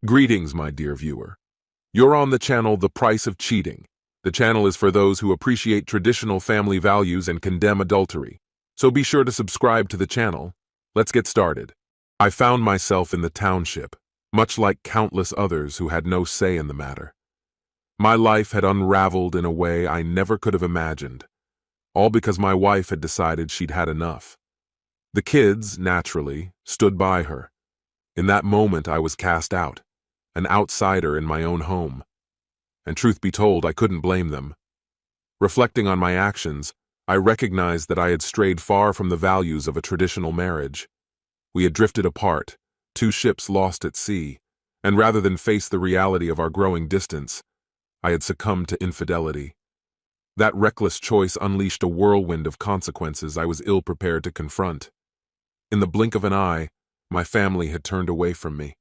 Greetings, my dear viewer. You're on the channel The Price of Cheating. The channel is for those who appreciate traditional family values and condemn adultery. So be sure to subscribe to the channel. Let's get started. I found myself in the township, much like countless others who had no say in the matter. My life had unraveled in a way I never could have imagined, all because my wife had decided she'd had enough. The kids, naturally, stood by her. In that moment, I was cast out, an outsider in my own home. And truth be told, I couldn't blame them. Reflecting on my actions, I recognized that I had strayed far from the values of a traditional marriage. We had drifted apart, two ships lost at sea, and rather than face the reality of our growing distance, I had succumbed to infidelity. That reckless choice unleashed a whirlwind of consequences I was ill-prepared to confront. In the blink of an eye, my family had turned away from me.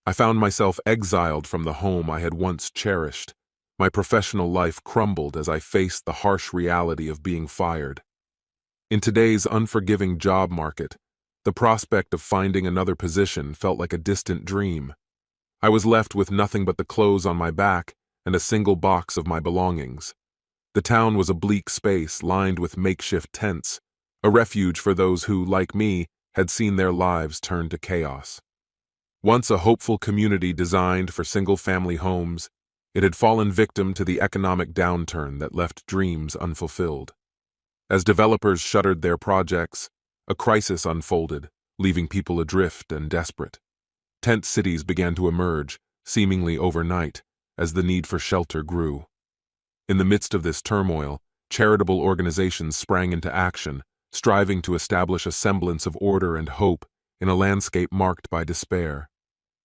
I found myself exiled from the home I had once cherished. My professional life crumbled as I faced the harsh reality of being fired. In today's unforgiving job market, the prospect of finding another position felt like a distant dream. I was left with nothing but the clothes on my back and a single box of my belongings. The town was a bleak space lined with makeshift tents, a refuge for those who, like me, had seen their lives turn to chaos. Once a hopeful community designed for single-family homes, it had fallen victim to the economic downturn that left dreams unfulfilled. As developers shuttered their projects, a crisis unfolded, leaving people adrift and desperate. Tent cities began to emerge, seemingly overnight, as the need for shelter grew. In the midst of this turmoil, charitable organizations sprang into action, striving to establish a semblance of order and hope in a landscape marked by despair.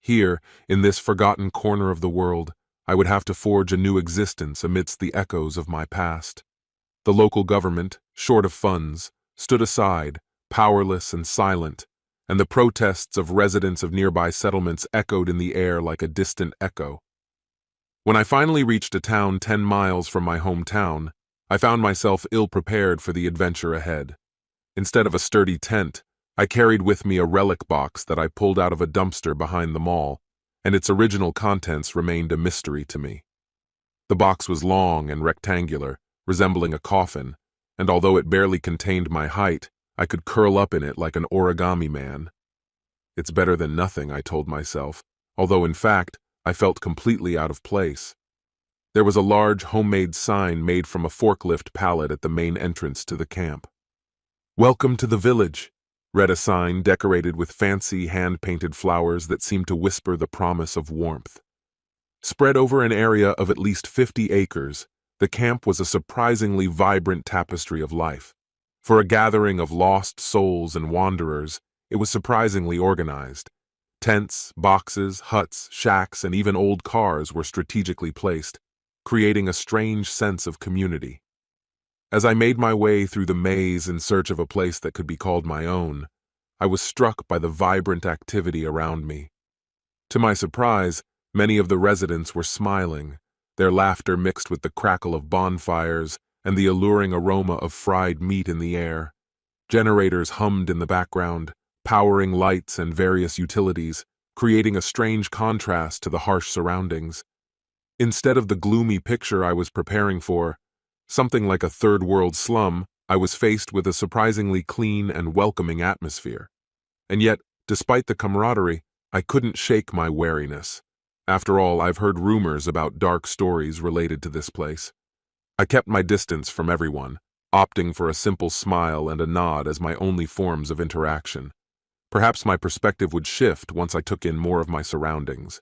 Here, in this forgotten corner of the world, I would have to forge a new existence amidst the echoes of my past. The local government, short of funds, stood aside, powerless and silent, and the protests of residents of nearby settlements echoed in the air like a distant echo. When I finally reached a town 10 miles from my hometown, I found myself ill-prepared for the adventure ahead. Instead of a sturdy tent, I carried with me a relic box that I pulled out of a dumpster behind the mall, and its original contents remained a mystery to me. The box was long and rectangular, resembling a coffin, and although it barely contained my height, I could curl up in it like an origami man. It's better than nothing, I told myself, although in fact, I felt completely out of place. There was a large homemade sign made from a forklift pallet at the main entrance to the camp. "Welcome to the village," read a sign decorated with fancy hand-painted flowers that seemed to whisper the promise of warmth. Spread over an area of at least 50 acres, the camp was a surprisingly vibrant tapestry of life. For a gathering of lost souls and wanderers, it was surprisingly organized. Tents, boxes, huts, shacks, and even old cars were strategically placed, creating a strange sense of community. As I made my way through the maze in search of a place that could be called my own, I was struck by the vibrant activity around me. To my surprise, many of the residents were smiling, their laughter mixed with the crackle of bonfires and the alluring aroma of fried meat in the air. Generators hummed in the background, powering lights and various utilities, creating a strange contrast to the harsh surroundings. Instead of the gloomy picture I was preparing for, something like a third-world slum, I was faced with a surprisingly clean and welcoming atmosphere. And yet, despite the camaraderie, I couldn't shake my wariness. After all, I've heard rumors about dark stories related to this place. I kept my distance from everyone, opting for a simple smile and a nod as my only forms of interaction. Perhaps my perspective would shift once I took in more of my surroundings.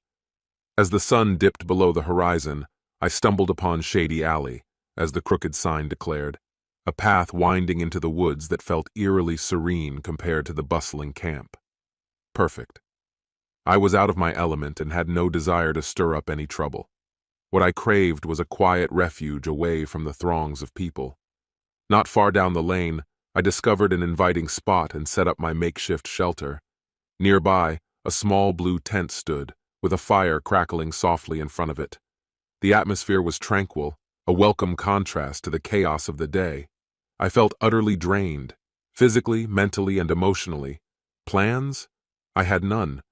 As the sun dipped below the horizon, I stumbled upon Shady Alley, as the crooked sign declared, a path winding into the woods that felt eerily serene compared to the bustling camp. Perfect. I was out of my element and had no desire to stir up any trouble. What I craved was a quiet refuge away from the throngs of people. Not far down the lane, I discovered an inviting spot and set up my makeshift shelter. Nearby, a small blue tent stood, with a fire crackling softly in front of it. The atmosphere was tranquil, a welcome contrast to the chaos of the day. I felt utterly drained, physically, mentally, and emotionally. Plans? I had none.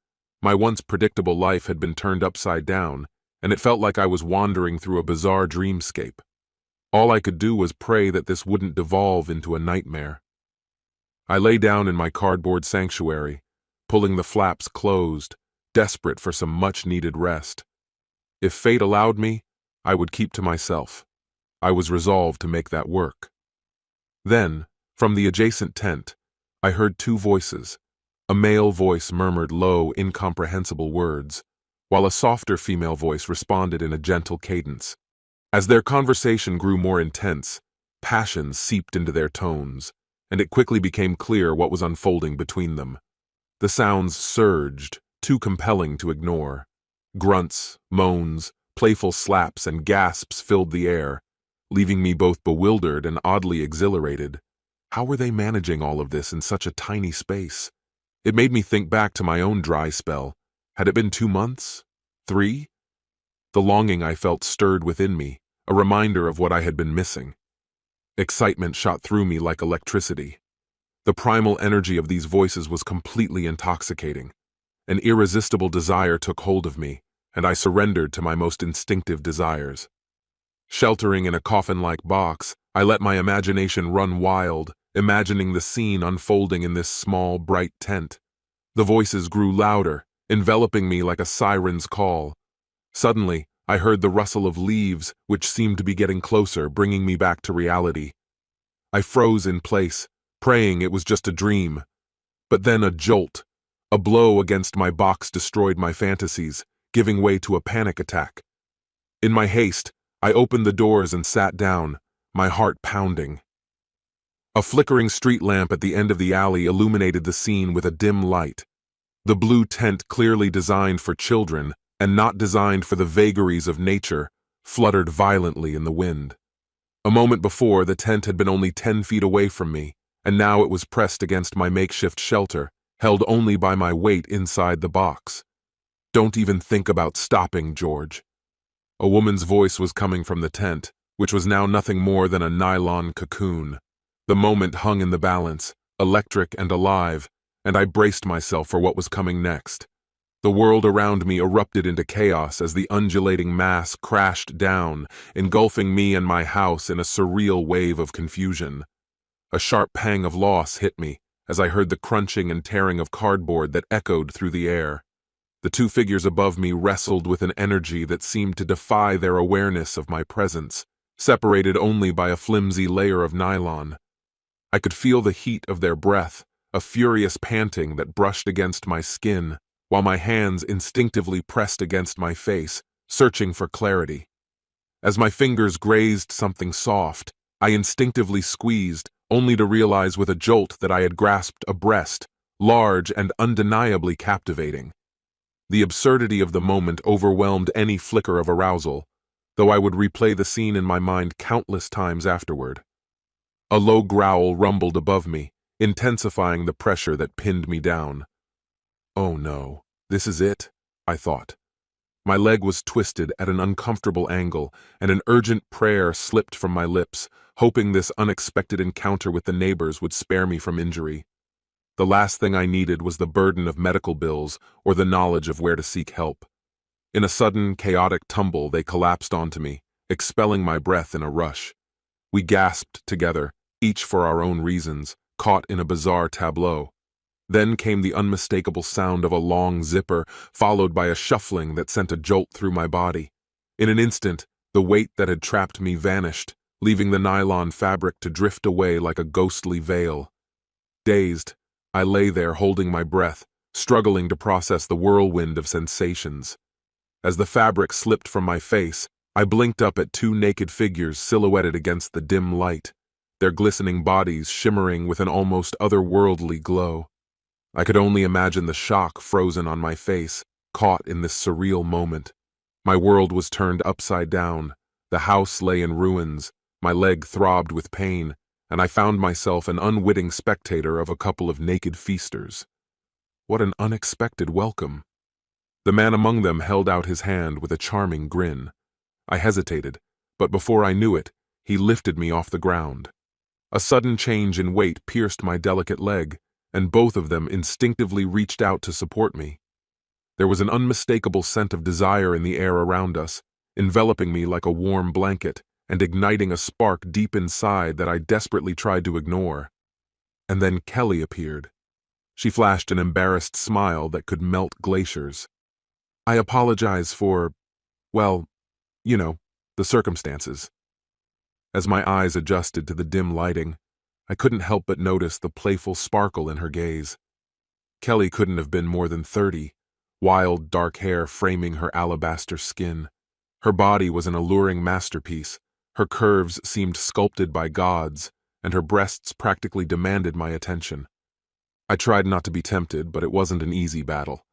My once predictable life had been turned upside down, and it felt like I was wandering through a bizarre dreamscape. All I could do was pray that this wouldn't devolve into a nightmare. I lay down in my cardboard sanctuary, pulling the flaps closed, desperate for some much-needed rest. If fate allowed me, I would keep to myself. I was resolved to make that work. Then, from the adjacent tent, I heard two voices. A male voice murmured low, incomprehensible words, while a softer female voice responded in a gentle cadence. As their conversation grew more intense, passion seeped into their tones, and it quickly became clear what was unfolding between them. The sounds surged, too compelling to ignore. Grunts, moans, playful slaps, and gasps filled the air, leaving me both bewildered and oddly exhilarated. How were they managing all of this in such a tiny space? It made me think back to my own dry spell. Had it been 2 months? 3? The longing I felt stirred within me, a reminder of what I had been missing. Excitement shot through me like electricity. The primal energy of these voices was completely intoxicating. An irresistible desire took hold of me, and I surrendered to my most instinctive desires. Sheltering in a coffin-like box, I let my imagination run wild, imagining the scene unfolding in this small, bright tent. The voices grew louder, enveloping me like a siren's call. Suddenly, I heard the rustle of leaves, which seemed to be getting closer, bringing me back to reality. I froze in place, praying it was just a dream. But then a jolt, a blow against my box destroyed my fantasies, giving way to a panic attack. In my haste, I opened the doors and sat down, my heart pounding. A flickering street lamp at the end of the alley illuminated the scene with a dim light. The blue tent, clearly designed for children and not designed for the vagaries of nature, fluttered violently in the wind. A moment before, the tent had been only 10 feet away from me, and now it was pressed against my makeshift shelter, held only by my weight inside the box. "Don't even think about stopping, George." A woman's voice was coming from the tent, which was now nothing more than a nylon cocoon. The moment hung in the balance, electric and alive, and I braced myself for what was coming next. The world around me erupted into chaos as the undulating mass crashed down, engulfing me and my house in a surreal wave of confusion. A sharp pang of loss hit me as I heard the crunching and tearing of cardboard that echoed through the air. The two figures above me wrestled with an energy that seemed to defy their awareness of my presence, separated only by a flimsy layer of nylon. I could feel the heat of their breath, a furious panting that brushed against my skin, while my hands instinctively pressed against my face, searching for clarity. As my fingers grazed something soft, I instinctively squeezed, only to realize with a jolt that I had grasped a breast, large and undeniably captivating. The absurdity of the moment overwhelmed any flicker of arousal, though I would replay the scene in my mind countless times afterward. A low growl rumbled above me, intensifying the pressure that pinned me down. "Oh no, this is it," I thought. My leg was twisted at an uncomfortable angle, and an urgent prayer slipped from my lips, hoping this unexpected encounter with the neighbors would spare me from injury. The last thing I needed was the burden of medical bills or the knowledge of where to seek help. In a sudden, chaotic tumble, they collapsed onto me, expelling my breath in a rush. We gasped together, each for our own reasons, caught in a bizarre tableau. Then came the unmistakable sound of a long zipper, followed by a shuffling that sent a jolt through my body. In an instant, the weight that had trapped me vanished, leaving the nylon fabric to drift away like a ghostly veil. Dazed, I lay there holding my breath, struggling to process the whirlwind of sensations. As the fabric slipped from my face, I blinked up at two naked figures silhouetted against the dim light, their glistening bodies shimmering with an almost otherworldly glow. I could only imagine the shock frozen on my face, caught in this surreal moment. My world was turned upside down, the house lay in ruins, my leg throbbed with pain, and I found myself an unwitting spectator of a couple of naked feasters. What an unexpected welcome! The man among them held out his hand with a charming grin. I hesitated, but before I knew it, he lifted me off the ground. A sudden change in weight pierced my delicate leg, and both of them instinctively reached out to support me. There was an unmistakable scent of desire in the air around us, enveloping me like a warm blanket and igniting a spark deep inside that I desperately tried to ignore. And then Kelly appeared. She flashed an embarrassed smile that could melt glaciers. I apologize for, well, the circumstances. As my eyes adjusted to the dim lighting, I couldn't help but notice the playful sparkle in her gaze. Kelly couldn't have been more than 30, wild dark hair framing her alabaster skin. Her body was an alluring masterpiece. Her curves seemed sculpted by gods, and her breasts practically demanded my attention. I tried not to be tempted, but it wasn't an easy battle.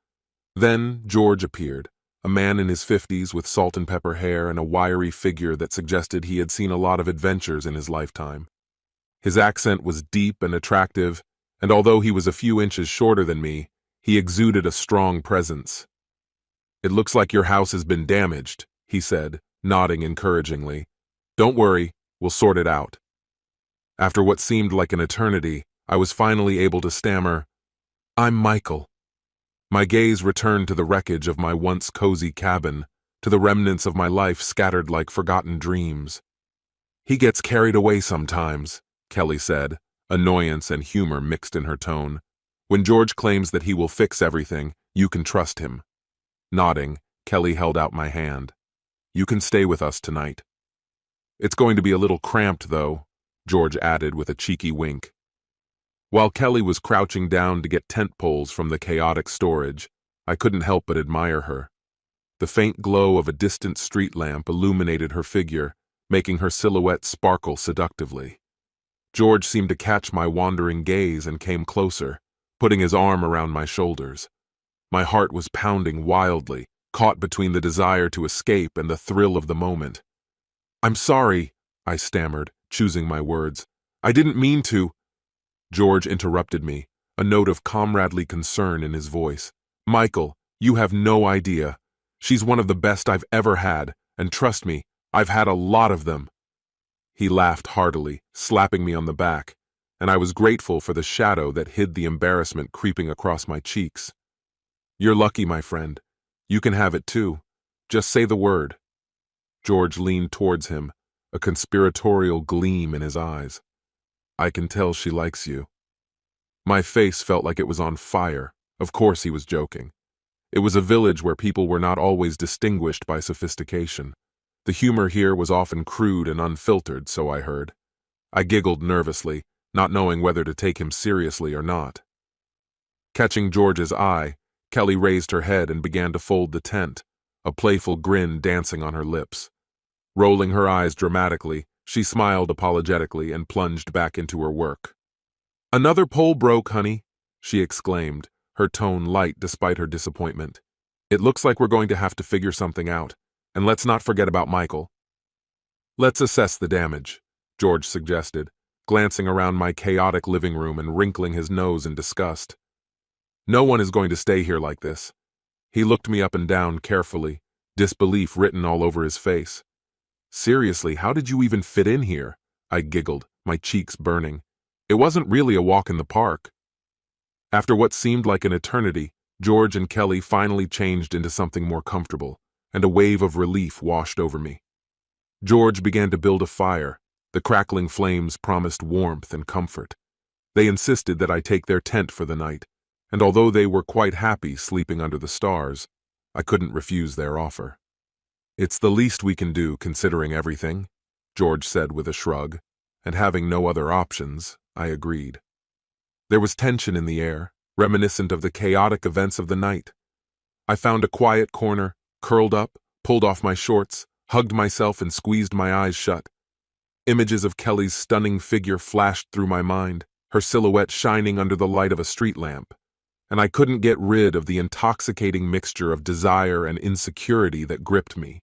Then George appeared, a man in his 50s with salt and pepper hair and a wiry figure that suggested he had seen a lot of adventures in his lifetime. His accent was deep and attractive, and although he was a few inches shorter than me, he exuded a strong presence. "It looks like your house has been damaged," he said, nodding encouragingly. "Don't worry, we'll sort it out." After what seemed like an eternity, I was finally able to stammer, "I'm Michael." My gaze returned to the wreckage of my once cozy cabin, to the remnants of my life scattered like forgotten dreams. "He gets carried away sometimes," Kelly said, annoyance and humor mixed in her tone. "When George claims that he will fix everything, you can trust him." Nodding, Kelly held out my hand. "You can stay with us tonight." "It's going to be a little cramped, though," George added with a cheeky wink. While Kelly was crouching down to get tent poles from the chaotic storage, I couldn't help but admire her. The faint glow of a distant street lamp illuminated her figure, making her silhouette sparkle seductively. George seemed to catch my wandering gaze and came closer, putting his arm around my shoulders. My heart was pounding wildly, caught between the desire to escape and the thrill of the moment. "I'm sorry," I stammered, choosing my words. "I didn't mean to." George interrupted me, a note of comradely concern in his voice. "Michael, you have no idea. She's one of the best I've ever had, and trust me, I've had a lot of them." He laughed heartily, slapping me on the back, and I was grateful for the shadow that hid the embarrassment creeping across my cheeks. "You're lucky, my friend. You can have it too. Just say the word." George leaned towards him, a conspiratorial gleam in his eyes. "I can tell she likes you." My face felt like it was on fire. Of course he was joking. It was a village where people were not always distinguished by sophistication. The humor here was often crude and unfiltered, so I heard. I giggled nervously, not knowing whether to take him seriously or not. Catching George's eye, Kelly raised her head and began to fold the tent, a playful grin dancing on her lips. Rolling her eyes dramatically, she smiled apologetically and plunged back into her work. "Another pole broke, honey," she exclaimed, her tone light despite her disappointment. "It looks like we're going to have to figure something out, and let's not forget about Michael." "Let's assess the damage," George suggested, glancing around my chaotic living room and wrinkling his nose in disgust. "No one is going to stay here like this." He looked me up and down carefully, disbelief written all over his face. "Seriously, how did you even fit in here?" I giggled, my cheeks burning. "It wasn't really a walk in the park." After what seemed like an eternity, George and Kelly finally changed into something more comfortable, and a wave of relief washed over me. George began to build a fire. The crackling flames promised warmth and comfort. They insisted that I take their tent for the night, and although they were quite happy sleeping under the stars, I couldn't refuse their offer. "It's the least we can do, considering everything," George said with a shrug, and having no other options, I agreed. There was tension in the air, reminiscent of the chaotic events of the night. I found a quiet corner, curled up, pulled off my shorts, hugged myself and squeezed my eyes shut. Images of Kelly's stunning figure flashed through my mind, her silhouette shining under the light of a street lamp, and I couldn't get rid of the intoxicating mixture of desire and insecurity that gripped me.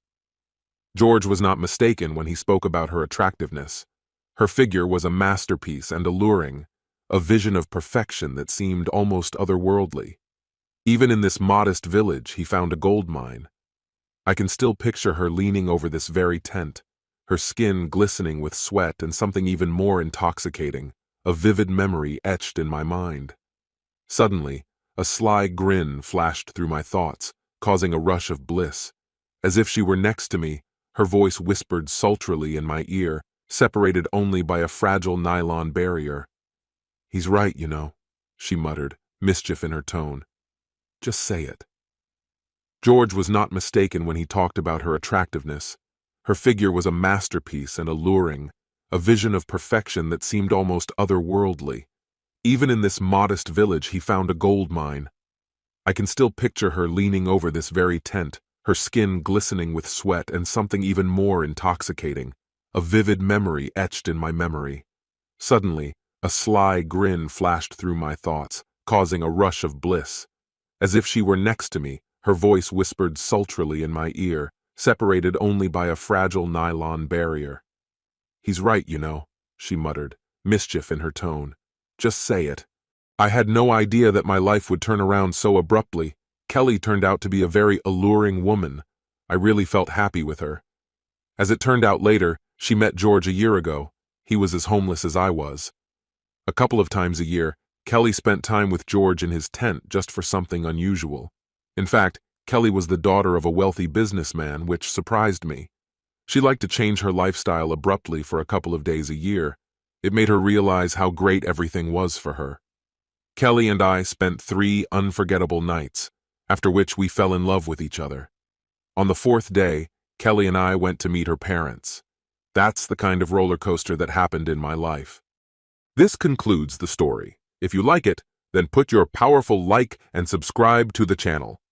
George was not mistaken when he spoke about her attractiveness. Her figure was a masterpiece and alluring, a vision of perfection that seemed almost otherworldly. Even in this modest village, he found a gold mine. I can still picture her leaning over this very tent, her skin glistening with sweat and something even more intoxicating, a vivid memory etched in my mind. Suddenly, A sly grin flashed through my thoughts, causing a rush of bliss. As if she were next to me, her voice whispered sultrily in my ear, separated only by a fragile nylon barrier. "He's right, you know," she muttered, mischief in her tone. "Just say it." George was not mistaken when he talked about her attractiveness. Her figure was a masterpiece and alluring, a vision of perfection that seemed almost otherworldly. Even in this modest village, he found a gold mine. I can still picture her leaning over this very tent, her skin glistening with sweat, and something even more intoxicating, a vivid memory etched in my memory. Suddenly, a sly grin flashed through my thoughts, causing a rush of bliss. As if she were next to me, her voice whispered sultrily in my ear, separated only by a fragile nylon barrier. "He's right, you know," she muttered, mischief in her tone. "Just say it." I had no idea that my life would turn around so abruptly. Kelly turned out to be a very alluring woman. I really felt happy with her. As it turned out later, she met George a year ago. He was as homeless as I was. A couple of times a year, Kelly spent time with George in his tent just for something unusual. In fact, Kelly was the daughter of a wealthy businessman, which surprised me. She liked to change her lifestyle abruptly for a couple of days a year. It made her realize how great everything was for her. Kelly and I spent 3 unforgettable nights, after which we fell in love with each other. On the 4th day, Kelly and I went to meet her parents. That's the kind of roller coaster that happened in my life. This concludes the story. If you like it, then put your powerful like and subscribe to the channel.